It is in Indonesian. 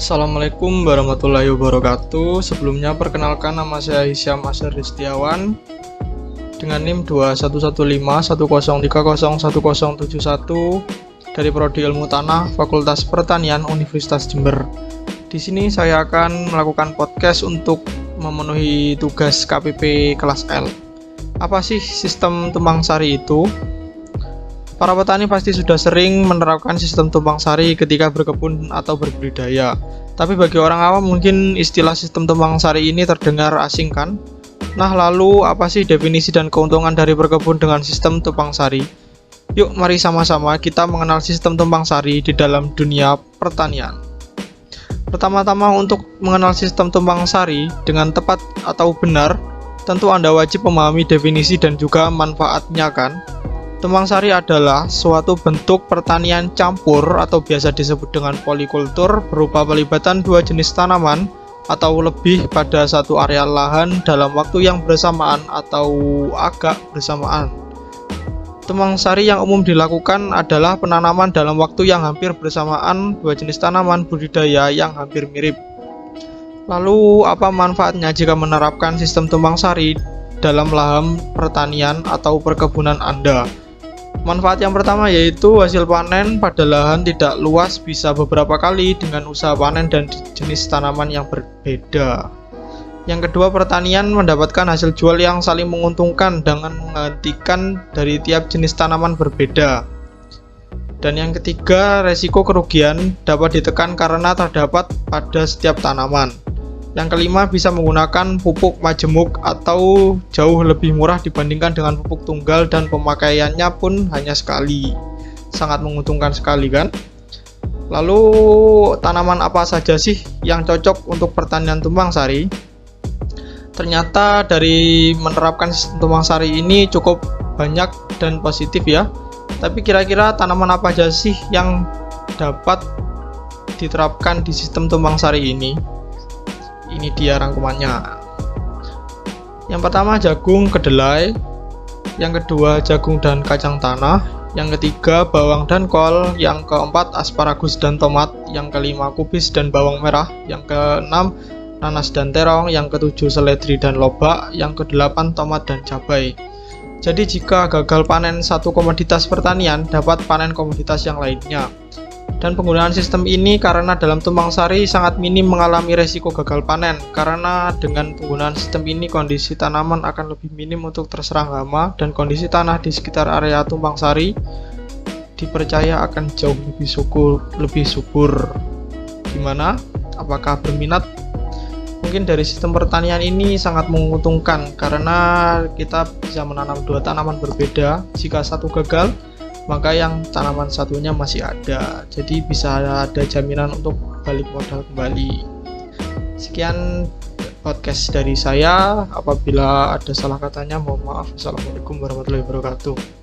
Assalamualaikum warahmatullahi wabarakatuh. Sebelumnya perkenalkan, nama saya Hisyam Asher Ristiawan dengan NIM 211510301071 dari Prodi Ilmu Tanah Fakultas Pertanian Universitas Jember. Di sini saya akan melakukan podcast untuk memenuhi tugas KPP kelas L. Apa sih sistem tumpang sari itu? Para petani pasti sudah sering menerapkan sistem tumpang sari ketika berkebun atau berbudidaya. Tapi bagi orang awam mungkin istilah sistem tumpang sari ini terdengar asing kan? Nah, lalu apa sih definisi dan keuntungan dari berkebun dengan sistem tumpang sari? Yuk mari sama-sama kita mengenal sistem tumpang sari di dalam dunia pertanian. Pertama-tama, untuk mengenal sistem tumpang sari dengan tepat atau benar, tentu Anda wajib memahami definisi dan juga manfaatnya kan? Tumpang sari adalah suatu bentuk pertanian campur atau biasa disebut dengan polikultur, berupa pelibatan dua jenis tanaman atau lebih pada satu area lahan dalam waktu yang bersamaan atau agak bersamaan. Tumpang sari yang umum dilakukan adalah penanaman dalam waktu yang hampir bersamaan dua jenis tanaman budidaya yang hampir mirip. Lalu apa manfaatnya jika menerapkan sistem tumpang sari dalam lahan pertanian atau perkebunan Anda? Manfaat yang pertama yaitu hasil panen pada lahan tidak luas bisa beberapa kali dengan usaha panen dan jenis tanaman yang berbeda. Yang kedua, pertanian mendapatkan hasil jual yang saling menguntungkan dengan menghentikan dari tiap jenis tanaman berbeda. Dan yang ketiga, resiko kerugian dapat ditekan karena terdapat pada setiap tanaman. Yang kelima, bisa menggunakan pupuk majemuk atau jauh lebih murah dibandingkan dengan pupuk tunggal dan pemakaiannya pun hanya sekali. Sangat menguntungkan sekali kan? Lalu tanaman apa saja sih yang cocok untuk pertanian tumpang sari? Ternyata dari menerapkan sistem tumpang sari ini cukup banyak dan positif ya. Tapi kira-kira tanaman apa aja sih yang dapat diterapkan di sistem tumpang sari ini? Ini dia rangkumannya. Yang pertama, jagung kedelai. Yang kedua, jagung dan kacang tanah. Yang ketiga, bawang dan kol. Yang keempat, asparagus dan tomat. Yang kelima, kubis dan bawang merah. Yang keenam, nanas dan terong. Yang ketujuh, seledri dan lobak. Yang kedelapan, tomat dan cabai. Jadi jika gagal panen satu komoditas pertanian, dapat panen komoditas yang lainnya. Dan penggunaan sistem ini karena dalam tumpang sari sangat minim mengalami resiko gagal panen, karena dengan penggunaan sistem ini kondisi tanaman akan lebih minim untuk terserang hama, dan kondisi tanah di sekitar area tumpang sari dipercaya akan jauh lebih subur. Gimana? Apakah berminat? Mungkin dari sistem pertanian ini sangat menguntungkan karena kita bisa menanam dua tanaman berbeda. Jika satu gagal, maka yang tanaman satunya masih ada, jadi bisa ada jaminan untuk balik modal kembali. Sekian podcast dari saya, apabila ada salah katanya mohon maaf. Assalamualaikum warahmatullahi wabarakatuh.